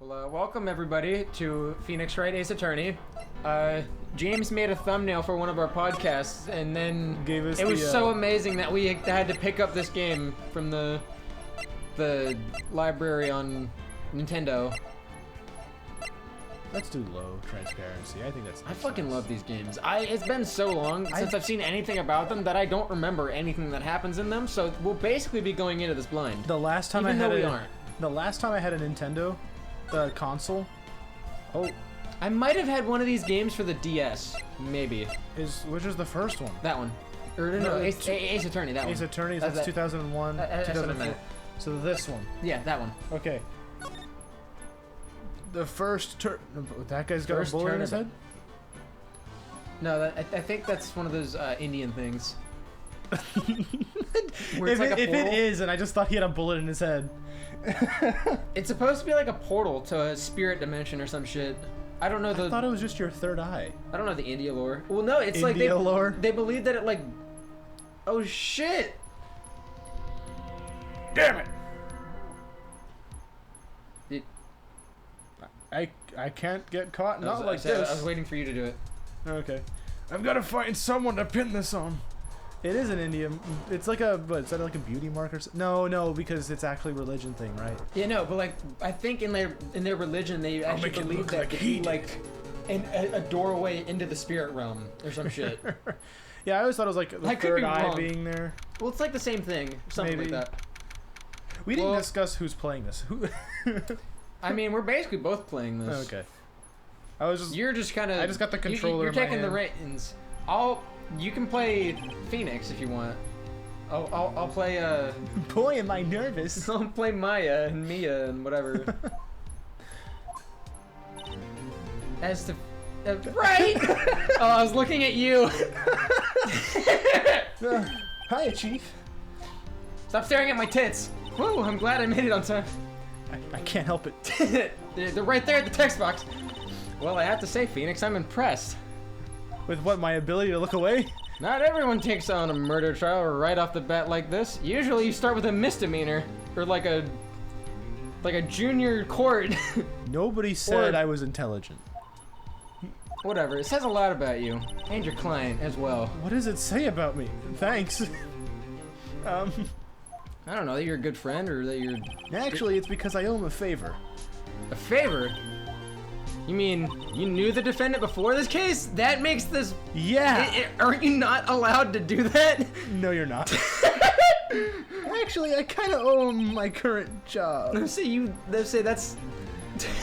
Well, welcome everybody to Phoenix Wright Ace Attorney. James made a thumbnail for one of our podcasts, and then Gave us it was so amazing that we had to pick up this game from the library on Nintendo. Let's do low transparency. I think that's. I fucking love these games. It's been so long since I've seen anything about them that I don't remember anything that happens in them. So we'll basically be going into this blind. The last time Even I had though we a, aren't. The last time I had a Nintendo, the console. Oh, I might have had one of these games for the DS, maybe. which is the first one? That one. Or no, Ace Attorney. That one. Ace Attorney. That's 2001, that's what I 2004. meant. So this one. Yeah, that one. Okay. The first turn. That guy's got First a bullet turn in his of head. No, I think that's one of those Indian things. If, Where it's like a if it portal. is, and I just thought he had a bullet in his head. It's supposed to be like a portal to a spirit dimension or some shit. I don't know I the. thought it was just your third eye. I don't know the India lore. Well, no, it's like India lore? They believe that it like. Oh shit! Damn it! It- I can't get caught. Not like I this. was waiting for you to do it. Okay. I've got to find someone to pin this on. It is an Indian. It's like a, what, is that like a beauty mark or something? No, because it's actually a religion thing, right? Yeah, no, but like I think in their religion they actually make it believe look that like it'd he be like a doorway into the spirit realm or some shit. Yeah, I always thought it was like the I could third be eye wrong. being there. Well, it's like the same thing, something Maybe. like that. We didn't Well- discuss who's playing this. Who? I mean, we're basically both playing this. Okay. I was just. You're just kind of. I just got the controller You're in my taking the hand. reins. You can play Phoenix if you want. I'll play Boy, am I nervous. I'll play Maya and Mia and whatever. As to right. Oh, I was looking at you. Hiya, Chief. Stop staring at my tits. Woo! I'm glad I made it on time. I can't help it. They're right there at the text box. Well, I have to say, Phoenix, I'm impressed. With what, my ability to look away? Not everyone takes on a murder trial right off the bat like this. Usually you start with a misdemeanor, or like a junior court. Nobody said Or- I was intelligent. Whatever, it says a lot about you, and your client as well. What does it say about me? Thanks. I don't know, that you're a good friend, or that you're... Actually, it's because I owe him a favor. A favor? You mean, you knew the defendant before this case? That makes this... Yeah! Aren't you not allowed to do that? No, you're not. Actually, I kind of owe him my current job. They say that's...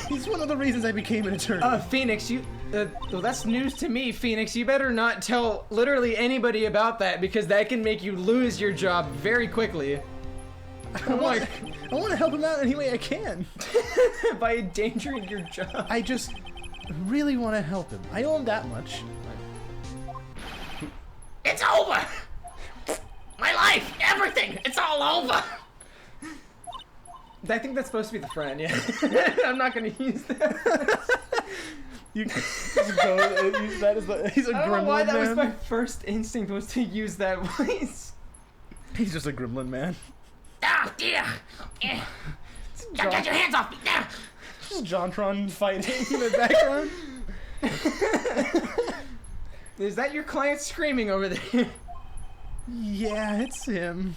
He's one of the reasons I became an attorney. Phoenix, well, that's news to me, Phoenix. You better not tell literally anybody about that, because that can make you lose your job very quickly. I want to help him out any way I can. By endangering your job. I just really want to help him. I owe him that much. It's over! My life! Everything! It's all over! I think that's supposed to be the friend, yeah. I'm not gonna use that. You just go, use that as the, he's a I don't know gremlin why that man. was my first instinct was to use that voice. He's just a gremlin man. Ah, dear! Get your hands off me! Ah. Just JonTron fighting in the background. Is that your client screaming over there? Yeah, it's him.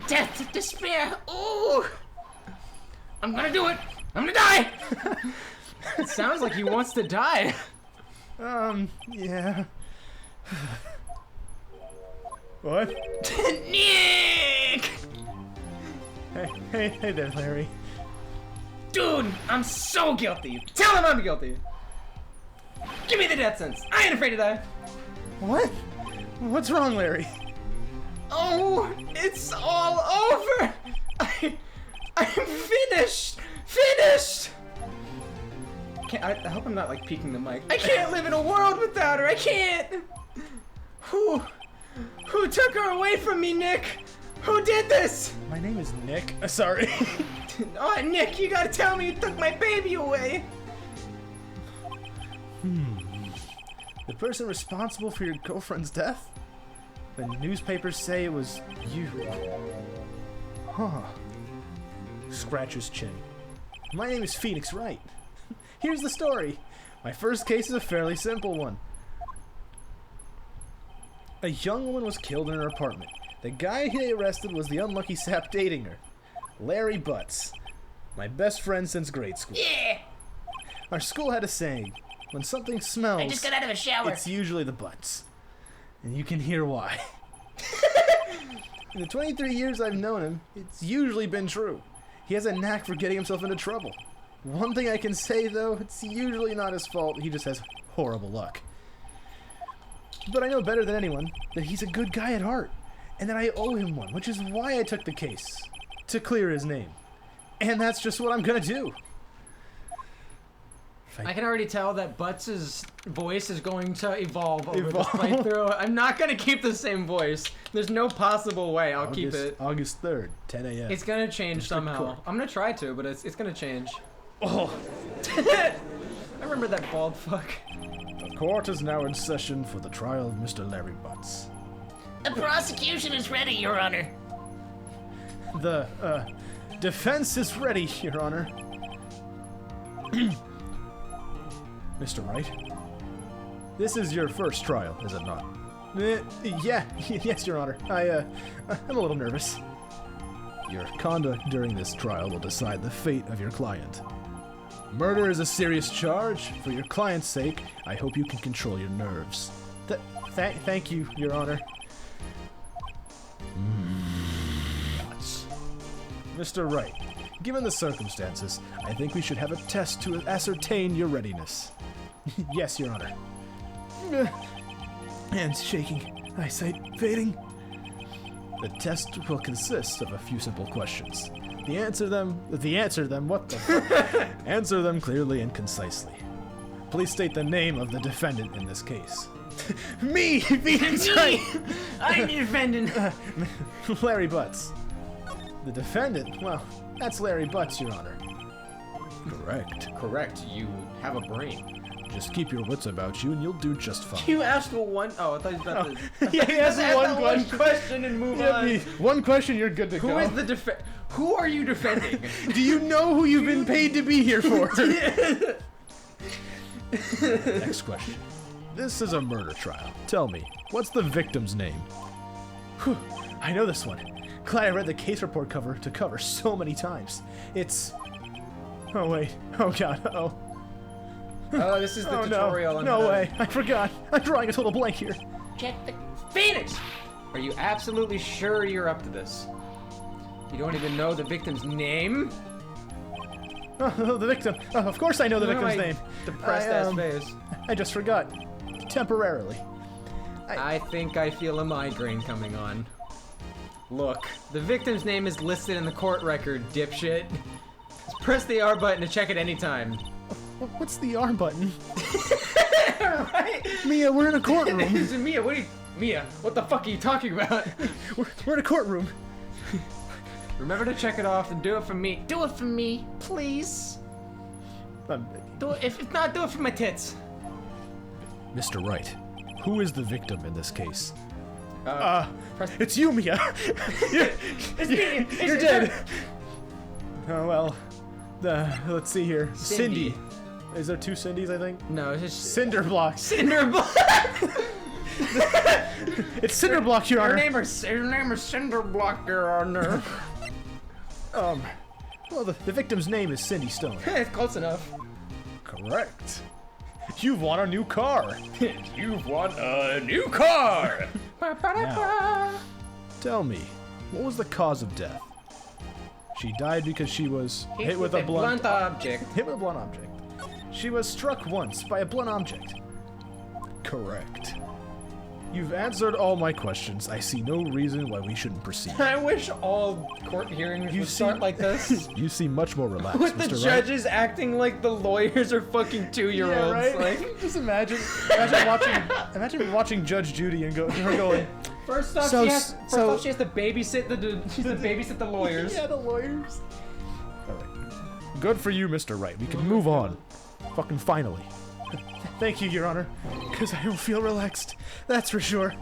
Death, despair! Ooh! I'm gonna do it! I'm gonna die! It sounds like he wants to die. Yeah. What? Nick! Hey there, Larry. Dude, I'm so guilty! Tell him I'm guilty. Give me the death sentence. I ain't afraid to die. What? What's wrong, Larry? Oh, it's all over. I'm finished. Finished. I hope I'm not like peeking the mic. I can't live in a world without her. I can't. Who took her away from me, Nick? Who did this? My name is Nick. Sorry. Oh, Nick, you gotta tell me you took my baby away. The person responsible for your girlfriend's death? The newspapers say it was you. Huh. Scratch his chin. My name is Phoenix Wright. Here's the story. My first case is a fairly simple one. A young woman was killed in her apartment. The guy he arrested was the unlucky sap dating her, Larry Butts, my best friend since grade school. Yeah! Our school had a saying, when something smells, I just got out of the shower. it's usually the Butts. And you can hear why. In the 23 years I've known him, it's usually been true. He has a knack for getting himself into trouble. One thing I can say, though, it's usually not his fault. He just has horrible luck. But I know better than anyone that he's a good guy at heart, and that I owe him one, which is why I took the case. To clear his name. And that's just what I'm gonna do. I can already tell that Butts' voice is going to evolve over this playthrough. I'm not going to keep the same voice. There's no possible way I'll keep it. August 3rd, 10 a.m. It's going to change District somehow. Court. I'm going to try to, but it's going to change. Oh, I remember that bald fuck. the court is now in session for the trial of Mr. Larry Butts. The prosecution is ready, Your Honor. The, defense is ready, Your Honor. Mr. Wright, this is your first trial, is it not? Yeah, yes, Your Honor. I'm a little nervous. Your conduct during this trial will decide the fate of your client. Murder is a serious charge. For your client's sake, I hope you can control your nerves. Thank you, Your Honor. Mr. Wright, given the circumstances, I think we should have a test to ascertain your readiness. Yes, Your Honor. Hands shaking, eyesight fading. The test will consist of a few simple questions. Answer them clearly and concisely. Please state the name of the defendant in this case. Me! Phoenix Wright! I'm the defendant. Larry Butts. The defendant? Well, that's Larry Butts, Your Honor. Correct. Correct. You have a brain. Just keep your wits about you and you'll do just fine. You asked for one. Oh, I thought you were about to. Yeah, he asked one question and move on. One question, you're good to go. Who is the Who are you defending? Do you know who you've been paid to be here for? Next question. This is a murder trial. Tell me, what's the victim's name? Whew, I know this one. Glad I read the case report cover to cover so many times. It's... Oh, wait. Oh, God. Oh. Oh, this is the tutorial. No, no way. I forgot. I'm drawing a total blank here. Check the... Phoenix! Are you absolutely sure you're up to this? You don't even know the victim's name? Oh, the victim. Of course I know the victim's name. Depressed ass face. I just forgot. Temporarily. I think I feel a migraine coming on. Look, the victim's name is listed in the court record, dipshit. Just press the R button to check at any time. What's the R button? Right? Mia, we're in a courtroom. Mia, Mia, what the fuck are you talking about? We're in a courtroom. Remember to check it off and do it for me. Do it for me, please. Do it, if not, do it for my tits. Mr. Wright, who is the victim in this case? Press It's you, Mia. You're dead. Oh well. Let's see here. Cindy. Is there two Cindys? I think. No, it's just Cinder Block. Cinder Block. It's Cinder Block, Your Honor. Her name is Cinder Block, Your Honor. Well, the victim's name is Cindy Stone. It's close enough. Correct. You've won a new car. You've won a new car. Now, tell me, what was the cause of death? She died because she was hit with a blunt object. Hit with a blunt object. She was struck once by a blunt object. Correct. You've answered all my questions. I see no reason why we shouldn't proceed. I wish all court hearings would start like this. You seem much more relaxed, With the Mr. Wright. judges acting like the lawyers are fucking 2-year-olds. Yeah, right? Like, Just imagine watching Judge Judy and her going. first off, So- she has to babysit the lawyers. Yeah, the lawyers. All right. Good for you, Mr. Wright. We can move on. Fucking finally. Thank you, Your Honor. Because I don't feel relaxed. That's for sure.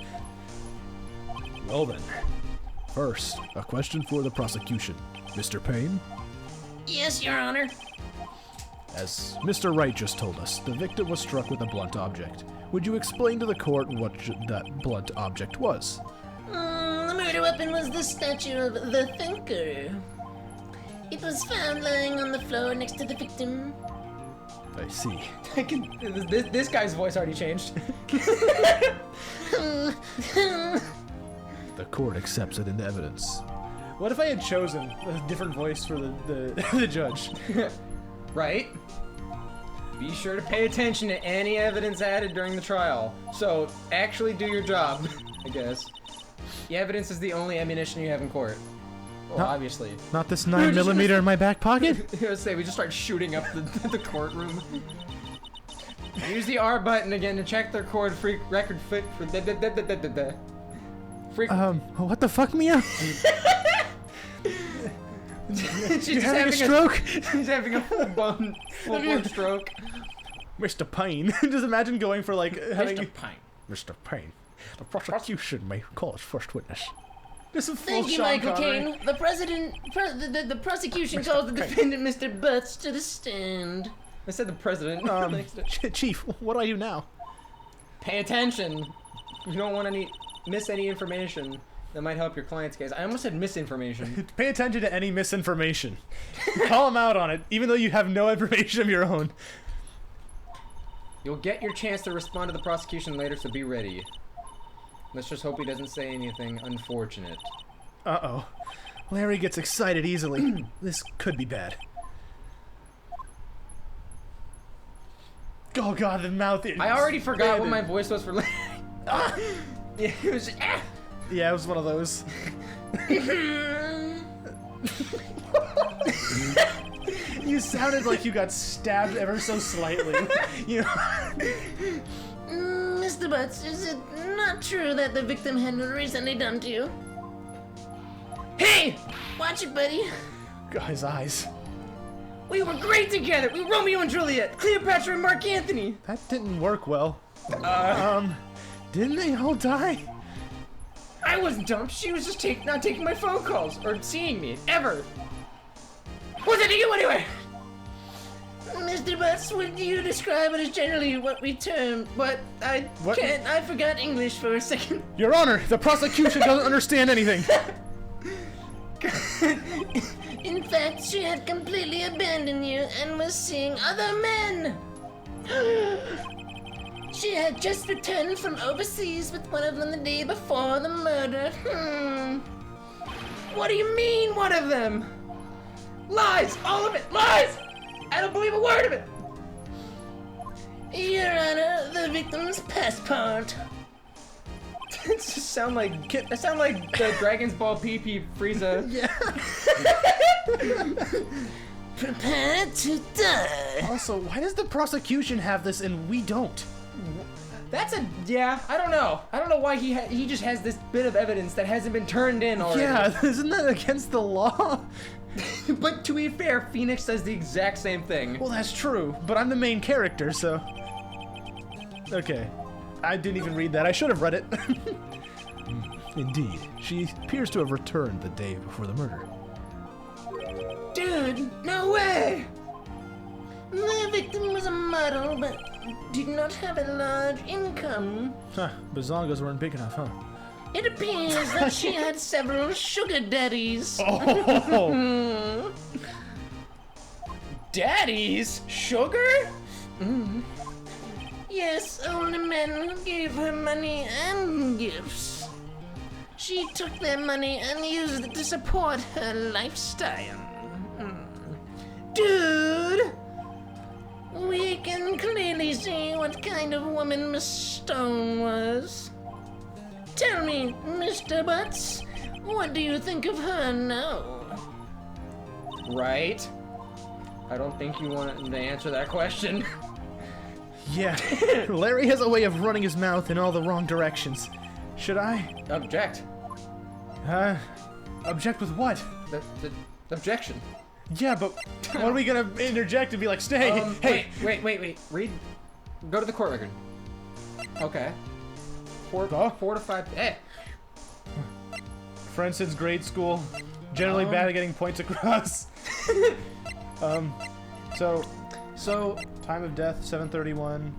Well then. First, a question for the prosecution. Mr. Payne? Yes, Your Honor. As Mr. Wright just told us, the victim was struck with a blunt object. Would you explain to the court what that blunt object was? The murder weapon was the statue of the Thinker. It was found lying on the floor next to the victim. I see. This guy's voice already changed. The court accepts it into evidence. What if I had chosen a different voice for the judge? Right? Be sure to pay attention to any evidence added during the trial. So, actually do your job, I guess. The evidence is the only ammunition you have in court. Well, obviously. Not this 9mm in my back pocket? I was gonna say, we just start shooting up the courtroom. Use the R button again to check their record fit for What the fuck, Mia? She's You just having a stroke? She's having a full-blown stroke. Mr. Payne. Just imagine going for like having... Mr. Pine. Mr. Payne. The prosecution may call its first witness. Just a full Thank you, Sean Michael Connery. Caine. The prosecution calls the defendant, Mr. Butts, to the stand. I said the president. Chief, what do I do now? Pay attention. You don't want to miss any information that might help your client's case. I almost said misinformation. Pay attention to any misinformation. Call him out on it, even though you have no information of your own. You'll get your chance to respond to the prosecution later, so be ready. Let's just hope he doesn't say anything unfortunate. Uh-oh. Larry gets excited easily. This could be bad. Oh god, the mouth. I already forgot what my voice was for. Yeah, it was. Yeah, it was one of those. You sounded like you got stabbed ever so slightly. You know? Mr. Butts, is it not true that the victim had recently dumped you? Hey! Watch it, buddy. God, his eyes. We were great together. We were Romeo and Juliet, Cleopatra and Mark Antony. That didn't work well. Didn't they all die? I wasn't dumped. She was just not taking my phone calls or seeing me ever. What's it to you anyway? Mr. Butts, would you describe it as generally what we term, but I forgot English for a second. Your Honor, the prosecution doesn't understand anything. In fact, she had completely abandoned you and was seeing other men. She had just returned from overseas with one of them the day before the murder. What do you mean, one of them? Lies! All of it! Lies! I don't believe a word of it! Your Honor, the victim's passport. It just sound like the Dragon's Ball PP Frieza. Yeah. Prepare to die. Also, why does the prosecution have this and we don't? I don't know. I don't know why he just has this bit of evidence that hasn't been turned in already. Yeah, isn't that against the law? But to be fair, Phoenix says the exact same thing. Well, that's true, but I'm the main character, so... Okay. I didn't even read that. I should have read it. Indeed. She appears to have returned the day before the murder. Dude, no way! The victim was a model, but did not have a large income. Huh, bazongas weren't big enough, huh? It appears that she had several sugar daddies. Oh! Daddies? Sugar? Yes, older men who gave her money and gifts. She took their money and used it to support her lifestyle. Dude! We can clearly see what kind of woman Miss Stone was. Tell me, Mr. Butts, what do you think of her now? Right. I don't think you want to answer that question. Yeah, Larry has a way of running his mouth in all the wrong directions. Should I? Object. Object with what? The objection. Yeah, but what are we gonna interject and be like, stay, hey! Wait. Read. Go to the court record. Okay. 4 to 5. Hey. Friend since grade school. Generally bad at getting points across. So So, Time of death, 7:31.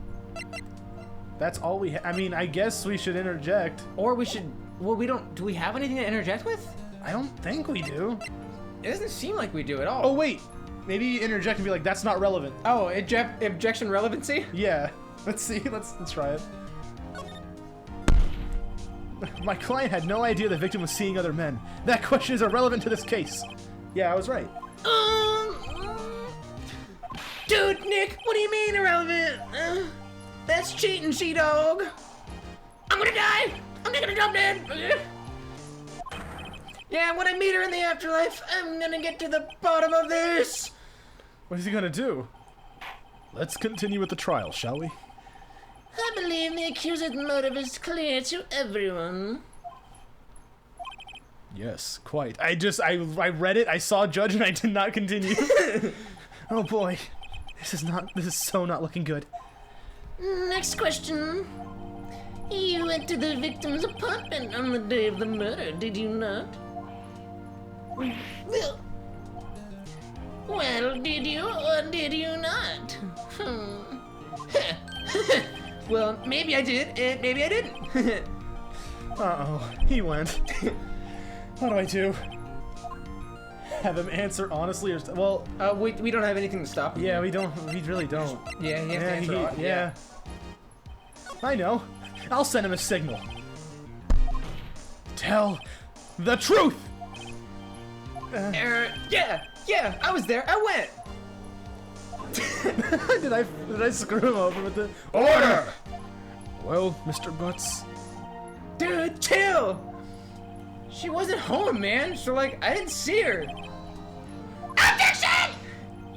That's all we I mean, I guess we should interject. or we should. Well, we don't. Do we have anything to interject with? I don't think we do. It doesn't seem like we do at all. Oh, wait. Maybe interject and be like, that's not relevant. Oh, objection relevancy? Yeah. Let's see. Let's try it. My client had no idea the victim was seeing other men. That question is irrelevant to this case. Yeah, I was right. Dude, Nick, what do you mean irrelevant? That's cheating, She-Dog. I'm gonna die. I'm not gonna drop dead. Yeah, when I meet her in the afterlife, I'm gonna get to the bottom of this. What is he gonna do? Let's continue with the trial, shall we? I believe the accuser's motive is clear to everyone. Yes, quite. I read it, I saw Judge, and I did not continue. Oh boy. This is so not looking good. Next question. You went to the victim's apartment on the day of the murder, did you not? Well, did you or did you not? Well, maybe I did, and maybe I didn't. Uh-oh, he went. What do I do? Have him answer honestly or... Well, we don't have anything to stop him. yeah, we really don't. Yeah, he has to answer. Yeah. I know. I'll send him a signal. Tell the truth! Yeah, I was there. I went. Did I screw him over with the... Order! Well, Mr. Butts... Dude, chill. She wasn't home, man. So, like, I didn't see her. Objection!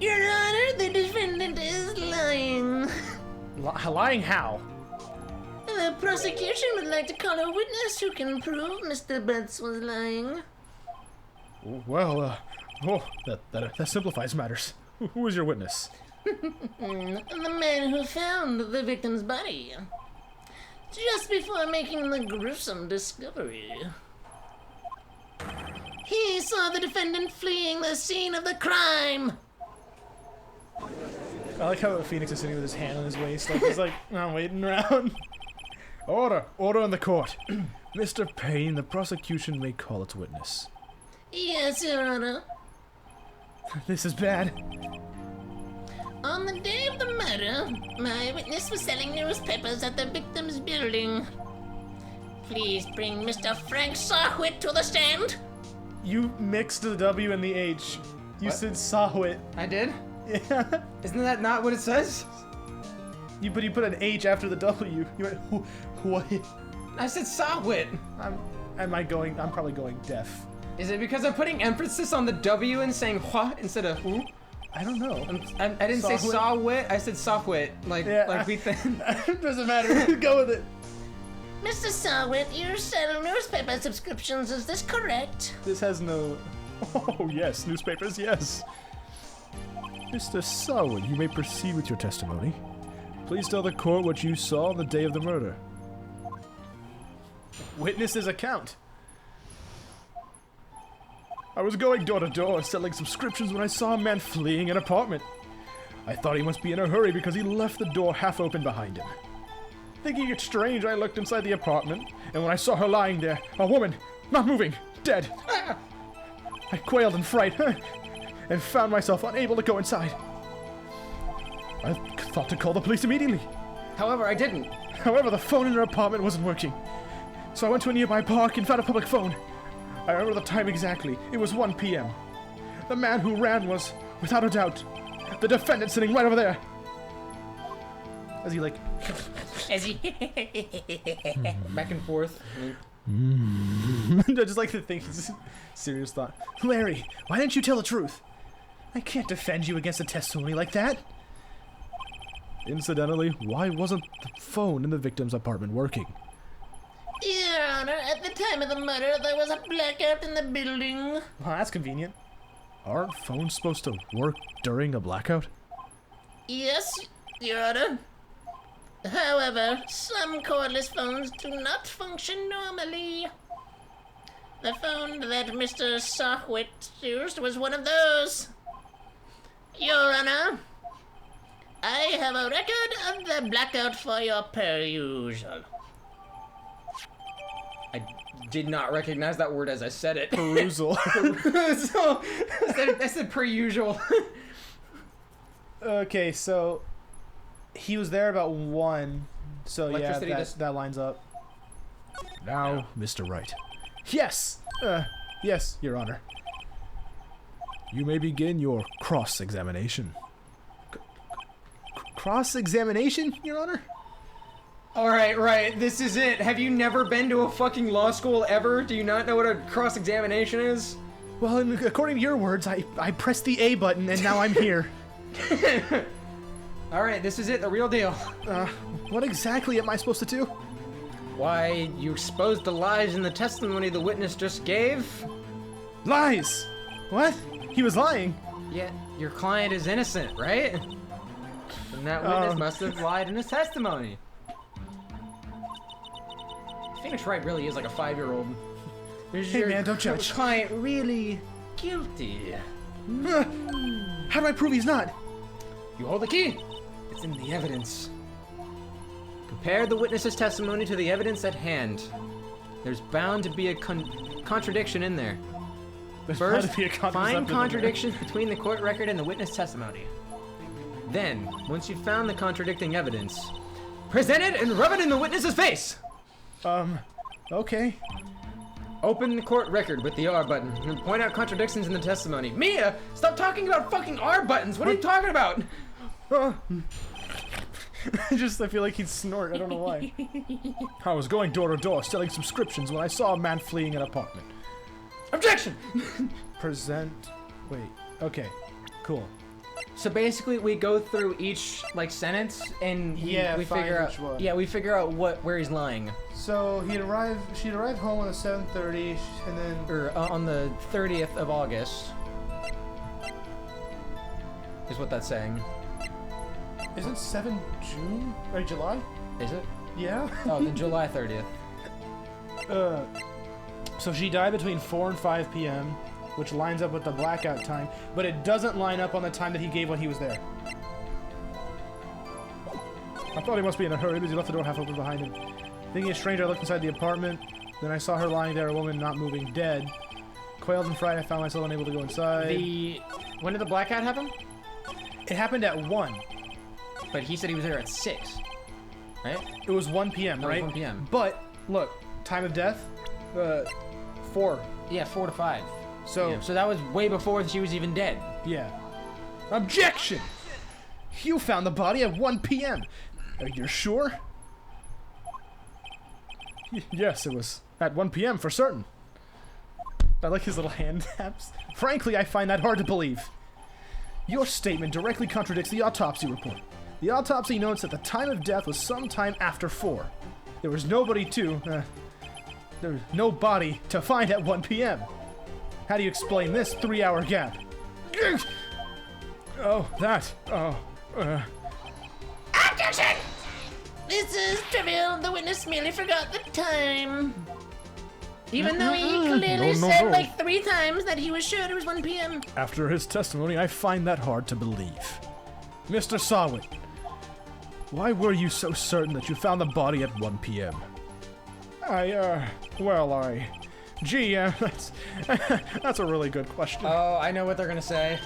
Your Honor, the defendant is lying. Lying how? The prosecution would like to call a witness who can prove Mr. Butts was lying. Well, that simplifies matters. Who is your witness? The man who found the victim's body. Just before making the gruesome discovery. He saw the defendant fleeing the scene of the crime. I like how Phoenix is sitting with his hand on his waist, like he's like, I'm waiting around. Order in the court. Mr. Payne, the prosecution may call its witness. Yes, Your Honor. This is bad. On the day of the murder, my witness was selling newspapers at the victim's building. Please bring Mr. Frank Sawhit to the stand. You mixed the W and the H. You What? said Sawhit. I did? Yeah. Isn't that not what it says? But you put an H after the W. You went, what? I said Sawhit. I'm probably going deaf. Is it because I'm putting emphasis on the W and saying hua instead of who? I don't know. I didn't say Sawhit? sawwit. I said softwit. Like we think. Doesn't matter. Go with it. Mr. Sawhit, you sell newspaper subscriptions, is this correct? This has no... Oh, yes. Newspapers, yes. Mr. Sawhit, you may proceed with your testimony. Please tell the court what you saw on the day of the murder. Witness's account. I was going door to door selling subscriptions when I saw a man fleeing an apartment. I thought he must be in a hurry because he left the door half open behind him. Thinking it strange, I looked inside the apartment, and when I saw her lying there, a woman, not moving, dead, I quailed in fright and found myself unable to go inside. I thought to call the police immediately. However, I didn't. However, the phone in her apartment wasn't working. So I went to a nearby park and found a public phone. I remember the time exactly. It was 1 p.m. The man who ran was, without a doubt, the defendant sitting right over there. As he like... As he Back and forth. Just like to think he's serious thought. Larry, why didn't you tell the truth? I can't defend you against a testimony like that. Incidentally, why wasn't the phone in the victim's apartment working? Your Honor, at the time of the murder, there was a blackout in the building. Well, that's convenient. Aren't phones supposed to work during a blackout? Yes, Your Honor. However, some cordless phones do not function normally. The phone that Mr. Sawhit used was one of those. Your Honor, have a record of the blackout for your perusal. I did not recognize that word as I said it. Perusal. So, I said per usual. Okay, so he was there about 1. So yeah, Electricity just- that lines up. Now, Mr. Wright. Yes! Yes, Your Honor. You may begin your cross-examination. Cross-examination, Your Honor? Alright, right, this is it. Have you never been to a fucking law school ever? Do you not know what a cross-examination is? Well, according to your words, I pressed the A button and now I'm here. Alright, this is it, the real deal. What exactly am I supposed to do? Why, you exposed the lies in the testimony the witness just gave? Lies! What? He was lying. Yeah, your client is innocent, right? And that witness must have lied in his testimony. Phoenix Wright really is like a 5-year-old. Is Hey, your man, don't judge. client really guilty? How do I prove he's not? You hold the key. It's in the evidence. Compare the witness's testimony to the evidence at hand. There's bound to be a contradiction in there. There's bound First, to be a find contradiction. contradictions between the court record and the witness testimony. Then, once you've found the contradicting evidence, present it and rub it in the witness's face! Okay. Open the court record with the R button and point out contradictions in the testimony. Mia, stop talking about fucking R buttons! What are you talking about? I feel like he'd snort. I don't know why. I was going door to door selling subscriptions when I saw a man fleeing an apartment. Objection! Present. Wait. Okay. Cool. So basically, we go through each like sentence and Yeah, we find figure out. which one. Yeah, we figure out where he's lying. So she'd arrived home at 7:30, and then Or on the 30th of August. Is what that's saying. isn't 7 June or July? Is it? Yeah. Oh, then July 30th. So she died between 4 and 5 p.m., which lines up with the blackout time, but it doesn't line up on the time that he gave when he was there. I thought he must be in a hurry because he left the door half open behind him. Thinking a stranger, I looked inside the apartment. Then I saw her lying there, a woman not moving, dead. Quailed and fried, I found myself unable to go inside. When did the blackout happen? It happened at 1. But he said he was there at 6. Right? It was 1 p.m., That was right? 1 p.m. But, look, time of death? 4. Yeah, 4 to 5. So, Yeah, so that was way before she was even dead. yeah. Objection! You found the body at 1 p.m. Are you sure? Yes, it was at 1 p.m. for certain. I like his little hand taps. Frankly, I find that hard to believe. Your statement directly contradicts the autopsy report. The autopsy notes that the time of death was sometime after 4. There was no body to find at 1 p.m. How do you explain this 3-hour gap? Objection! This is trivial. The witness merely forgot the time. Even though he clearly said like 3 times that he was sure it was 1 p.m. After his testimony, I find that hard to believe. Mr. Sawit, why were you so certain that you found the body at 1 p.m.? That's a really good question. Oh, I know what they're gonna say.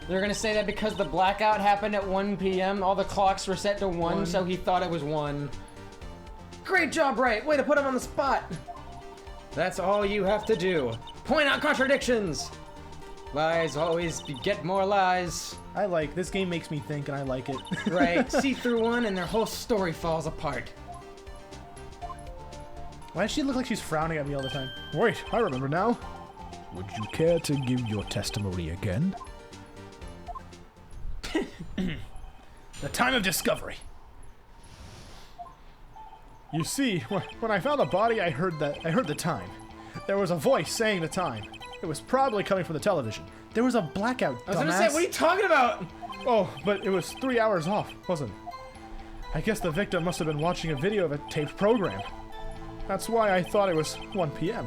They're gonna say that because the blackout happened at 1 p.m., all the clocks were set to 1, so he thought it was 1. Great job, Wright! Way to put him on the spot! That's all you have to do. Point out contradictions! Lies always beget more lies. This game makes me think and I like it. Right, see through one and their whole story falls apart. Why does she look like she's frowning at me all the time? Wait, I remember now. Would you care to give your testimony again? The time of discovery. You see, when I found the body, I heard the time. There was a voice saying the time. It was probably coming from the television. There was a blackout, I was gonna say, what are you talking about? Oh, but it was 3 hours off, wasn't it? I guess the victim must have been watching a video of a taped program. That's why I thought it was 1 p.m.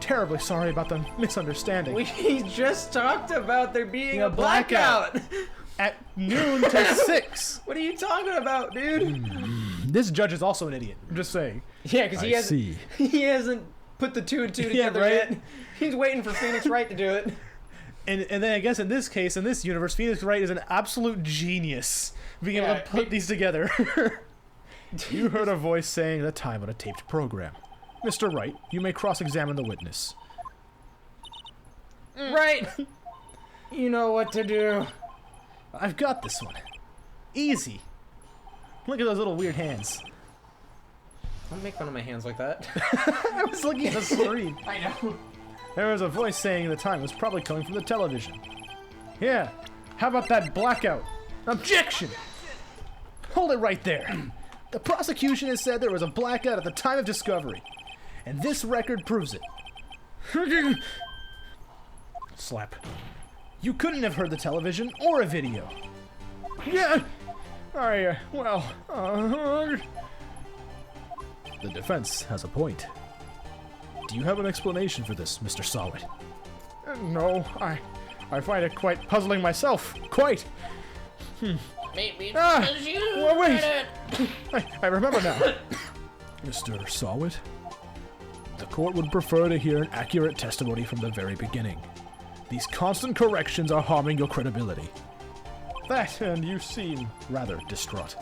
Terribly sorry about the misunderstanding. We just talked about there being A a blackout! at noon to 6. What are you talking about, dude? This judge is also an idiot. I'm just saying. Yeah, because he hasn't put the 2 and 2 Yeah, together right? yet. He's waiting for Phoenix Wright to do it. And then I guess in this case, in this universe, Phoenix Wright is an absolute genius being able Yeah, to put these together. You heard a voice saying the time on a taped program. Mr. Wright, you may cross-examine the witness. Right. You know what to do. I've got this one. Easy. Look at those little weird hands. Don't make fun of my hands like that. I was looking at the screen. I know. There was a voice saying the time was probably coming from the television. Yeah. How about that blackout? Objection! Hold it right there. The prosecution has said there was a blackout at the time of discovery. And this record proves it. Slap. You couldn't have heard the television or a video. Yeah. The defense has a point. Do you have an explanation for this, Mr. Solid? No, I find it quite puzzling myself. Quite. Maybe Ah, because you well, wait. read it. I remember now. Mr. Sawit, the court would prefer to hear an accurate testimony from the very beginning. These constant corrections are harming your credibility. That, and you seem rather distraught.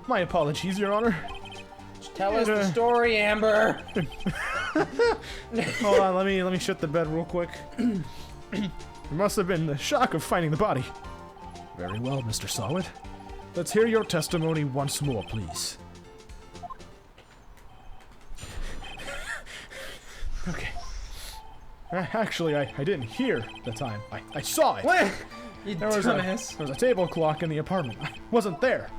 My apologies, Your Honor. Tell us the story, Amber. Hold on, let me shut the bed real quick. There must have been the shock of finding the body. Very well, Mr. Sawit. Let's hear your testimony once more, please. Okay. Actually, I didn't hear the time. I saw it. What? You There was dumbass. a table clock in the apartment. I wasn't there.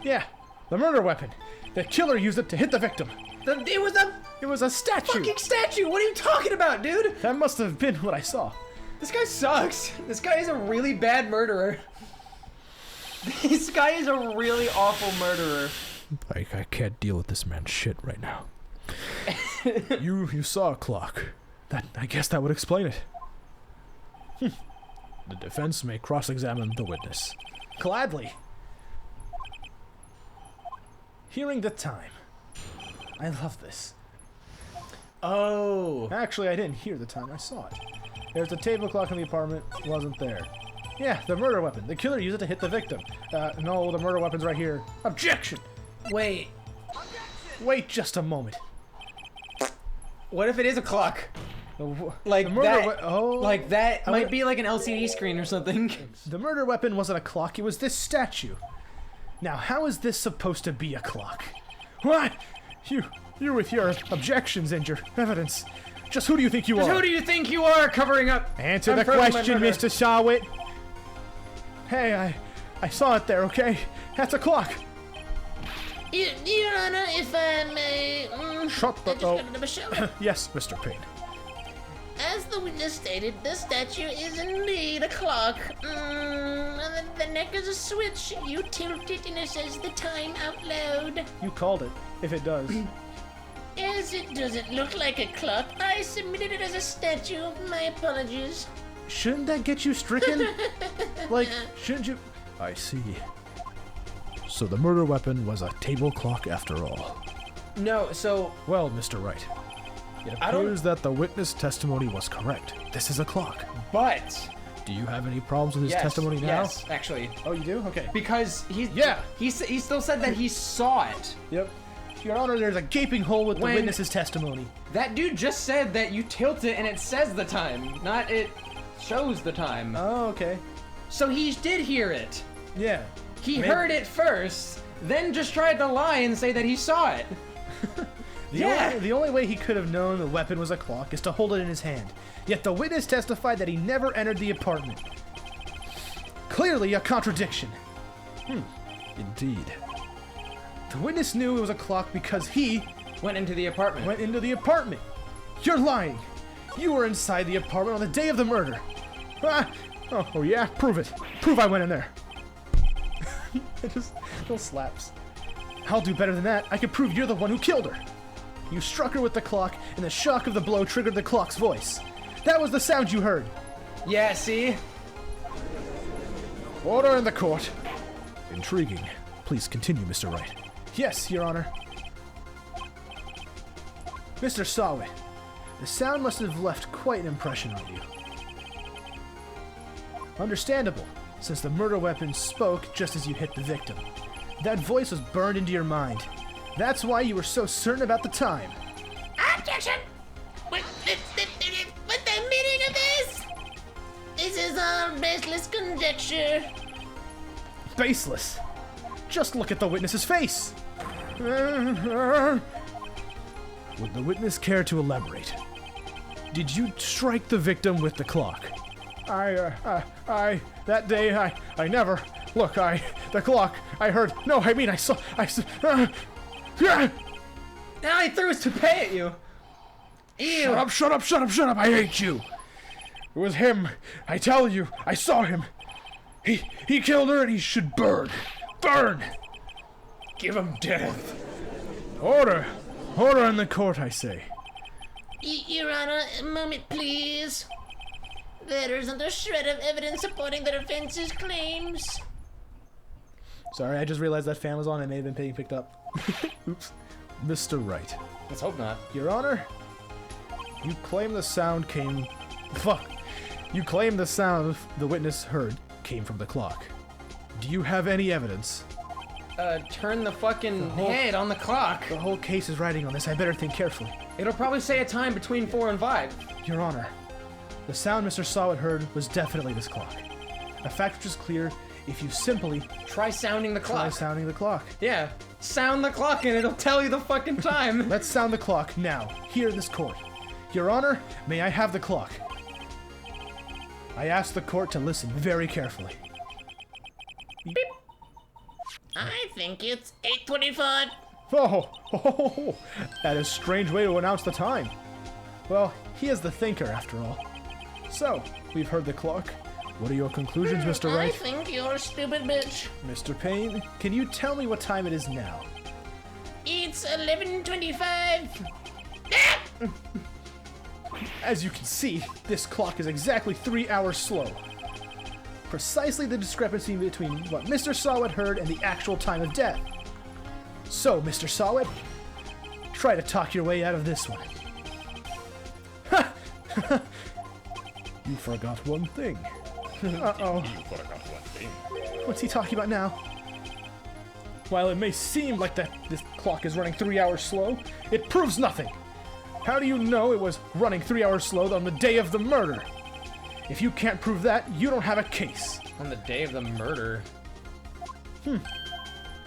Yeah, the murder weapon. The killer used it to hit the victim. It was a It was a statue. fucking statue. What are you talking about, dude? That must have been what I saw. This guy sucks. This guy is a really bad murderer. This guy is a really awful murderer. I can't deal with this man's shit right now. You saw a clock. I guess that would explain it. The defense may cross-examine the witness. Gladly. Hearing the time. I love this. Oh. Actually, I didn't hear the time. I saw it. There's a table clock in the apartment. Wasn't there. Yeah, the murder weapon. The killer used it to hit the victim. No, the murder weapon's right here. Objection! Wait. Wait just a moment. What if it is a clock? Like the murder that. oh. Like that I might would- be like an LCD screen or something. The murder weapon wasn't a clock, it was this statue. Now, how is this supposed to be a clock? What? You with your objections and your evidence. Just who do you think you are? Who do you think you are covering up? Answer the confirming my question, murder? Mr. Sawit. Hey, I saw it there, okay? That's a clock. Your Honor, if I may. Shut the- I just oh. got another shower. Yes, Mr. Payne. As the witness stated, the statue is indeed a clock. The neck is a switch. You tilt it and it says the time out loud. You called it, if it does. As it doesn't look like a clock, I submitted it as a statue. My apologies. Shouldn't that get you stricken? Like, shouldn't you? I see. So the murder weapon was a table clock after all. No, so Well, Mr. Wright, it I don't- appears that the witness testimony was correct. This is a clock. but Do you have any problems with his yes, testimony now? yes, actually, Oh, you do? Okay. because he Yeah. he still said that he saw it. Yep. Your Honor, there's a gaping hole with When- the witness's testimony. That dude just said that you tilt it and it says the time, not it shows the time. Oh, okay. So he did hear it. Yeah. He Maybe- heard it first, then just tried to lie and say that he saw it. The only way he could have known the weapon was a clock is to hold it in his hand. Yet the witness testified that he never entered the apartment. Clearly a contradiction. Indeed. The witness knew it was a clock because he Went into the apartment. went into the apartment. You're lying. You were inside the apartment on the day of the murder. Ah! Oh yeah? Prove it. Prove I went in there. Just little slaps. I'll do better than that. I can prove you're the one who killed her. You struck her with the clock, and the shock of the blow triggered the clock's voice. That was the sound you heard. Yeah, see? Order in the court. Intriguing. Please continue, Mr. Wright. Yes, Your Honor. Mr. Sawit, the sound must have left quite an impression on you. Understandable, since the murder weapon spoke just as you hit the victim. That voice was burned into your mind. That's why you were so certain about the time. Objection! What's the meaning of this? This is all baseless conjecture. Baseless. Just look at the witness's face. Would the witness care to elaborate? Did you strike the victim with the clock? That day, I never. Look, the clock, I heard. No, I mean, I saw. Now he threw his toupee at you. Ew. Shut up, I hate you. It was him. I tell you, I saw him. He killed her and he should burn. Burn! Give him death. Order! Order in the court, I say. Your Honor, a moment, please. There isn't a shred of evidence supporting the defense's claims. Sorry, I just realized that fan was on and may have been being picked up. Oops. Mr. Wright. Let's hope not. Your Honor, you claim the sound came... Fuck. You claim the sound the witness heard came from the clock. Do you have any evidence? Turn the fucking head on the clock. The whole case is riding on this. I better think carefully. It'll probably say a time between 4 and 5. Your Honor, the sound Mr. Sawit heard was definitely this clock. A fact which is clear if you simply Try sounding the try clock. sounding the clock. Yeah. Sound the clock and it'll tell you the fucking time. Let's sound the clock now, here in this court. Your Honor, may I have the clock? I ask the court to listen very carefully. I think it's 8:25. Oh, that is a strange way to announce the time. Well, he is the thinker, after all. So, we've heard the clock. What are your conclusions, Mr. I Wright? think you're a stupid bitch. Mr. Payne, can you tell me what time it is now? It's 11:25. As you can see, this clock is exactly 3 hours slow. Precisely the discrepancy between what Mr. Sawit heard and the actual time of death. So, Mr. Sawit, try to talk your way out of this one. You forgot one thing. Uh-oh. What's he talking about now? While it may seem like this clock is running 3 hours slow, it proves nothing. How do you know it was running 3 hours slow on the day of the murder? If you can't prove that, you don't have a case. On the day of the murder.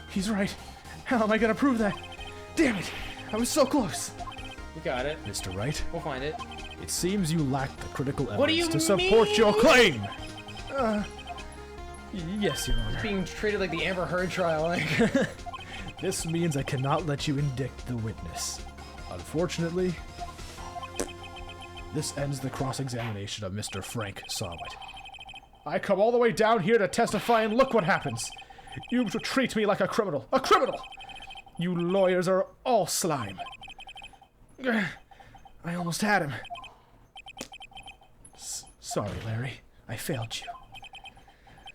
He's right. How am I gonna prove that? Damn it! I was so close. You got it. Mr. Wright, We'll find it. it seems you lack the critical do evidence you to support your mean? claim. Yes, Your Honor. Being treated like the Amber Heard trial. Like. This means I cannot let you indict the witness. Unfortunately, this ends the cross-examination of Mr. Frank Sawit. I come all the way down here to testify, and look what happens. You treat me like a criminal. A criminal! You lawyers are all slime. I almost had him. Sorry, Larry. I failed you.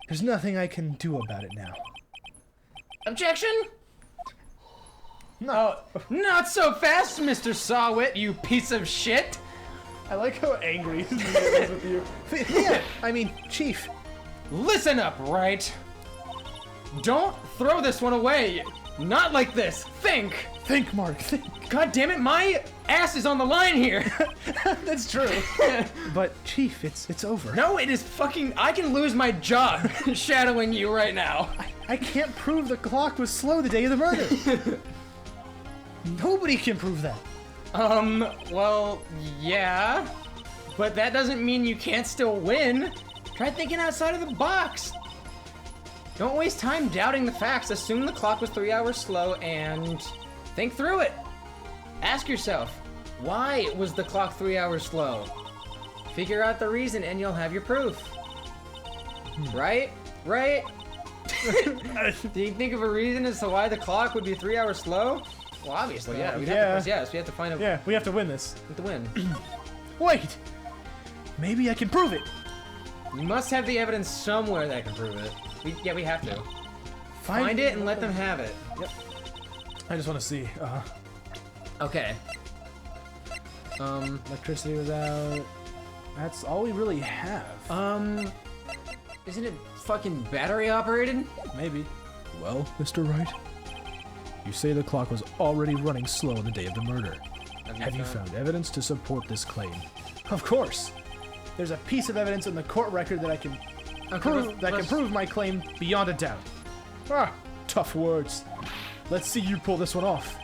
There's nothing I can do about it now. Objection? No. Not so fast, Mr. Sawit, you piece of shit. I like how angry he is with you. Yeah, I mean, Chief. Listen up, right? Don't throw this one away. Not like this. Think. Think, Mark, think. God damn it, my ass is on the line here. That's true. But, Chief, it's over. No, it is fucking. I can lose my job shadowing you right now. I can't prove the clock was slow the day of the murder. Nobody can prove that. Well, yeah. But that doesn't mean you can't still win. Try thinking outside of the box. Don't waste time doubting the facts. Assume the clock was 3 hours slow and think through it. Ask yourself, why was the clock 3 hours slow? Figure out the reason and you'll have your proof. Right? Right? Do you think of a reason as to why the clock would be 3 hours slow? Well, obviously, yeah. We'd have to press yes. We have to find out Yeah, we have to win this. the win. Wait! Maybe I can prove it. You must have the evidence somewhere that can prove it. Yeah, we have to. Find it and let them have it. Yep. I just want to see. Okay. Electricity was out. That's all we really have. Isn't it fucking battery operated? Maybe. Well, Mr. Wright, you say the clock was already running slow on the day of the murder. Have you found evidence to support this claim? Of course. There's a piece of evidence in the court record that I can prove my claim beyond a doubt. Ah, tough words. Let's see you pull this one off.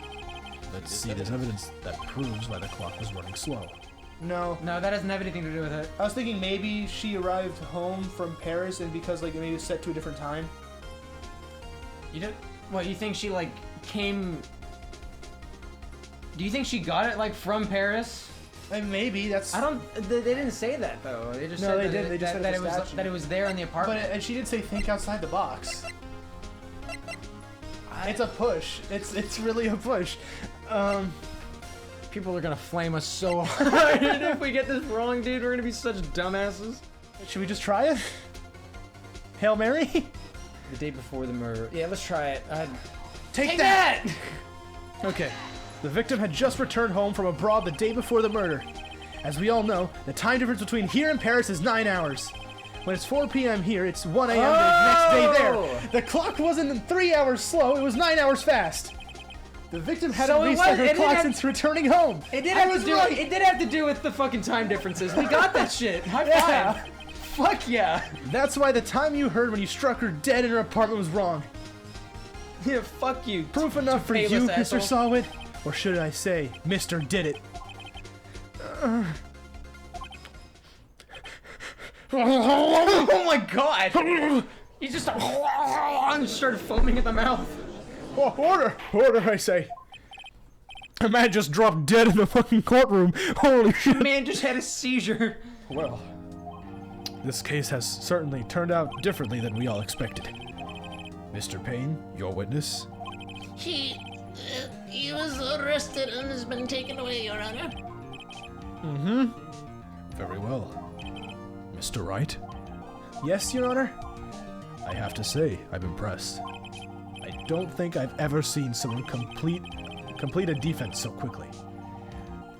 Let's see this evidence that proves why the clock was running slow. No. No, that doesn't have anything to do with it. I was thinking maybe she arrived home from Paris and because like maybe it was set to a different time. You don't. What, you think she like came? Do you think she got it like from Paris? And maybe that's. I don't. They didn't say that though. They just No, said they that, didn't. They just said that it it was was statue. that it was there in the apartment. And she did say think outside the box. It's a push. It's really a push. People are gonna flame us so hard if we get this wrong, dude. We're gonna be such dumbasses. Should we just try it? Hail Mary? The day before the murder. Yeah, let's try it. Take that! Okay. The victim had just returned home from abroad the day before the murder. As we all know, the time difference between here and Paris is 9 hours. When it's 4 p.m. here, it's 1 a.m. the next day there. The clock wasn't 3 hours slow, it was 9 hours fast. The victim hadn't So it reset was- her it clock didn't since returning home. It did I have was to do. right. It did have to do with the fucking time differences. We got that shit. High Yeah. five. Fuck yeah. That's why the time you heard when you struck her dead in her apartment was wrong. Yeah. Fuck you. Proof enough for you, payless Mr. asshole. Sawit? Or should I say, Mr. Did It? Oh my god. He just started foaming at the mouth. Oh, order! Order, I say. A man just dropped dead in the fucking courtroom. Holy shit. Man just had a seizure. Well, this case has certainly turned out differently than we all expected. Mr. Payne, your witness? He was arrested and has been taken away, Your Honor. Very well. Mr. Wright? Yes, Your Honor? I have to say, I'm impressed. I don't think I've ever seen someone complete a defense so quickly.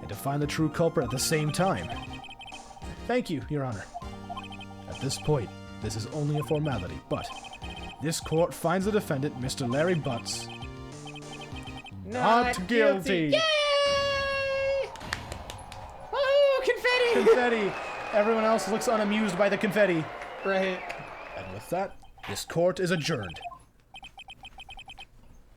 And to find the true culprit at the same time. Thank you, Your Honor. At this point, this is only a formality, but this court finds the defendant, Mr. Larry Butts, not guilty. Yay! Woo! Confetti! Confetti. Everyone else looks unamused by the confetti. Right. And with that, this court is adjourned.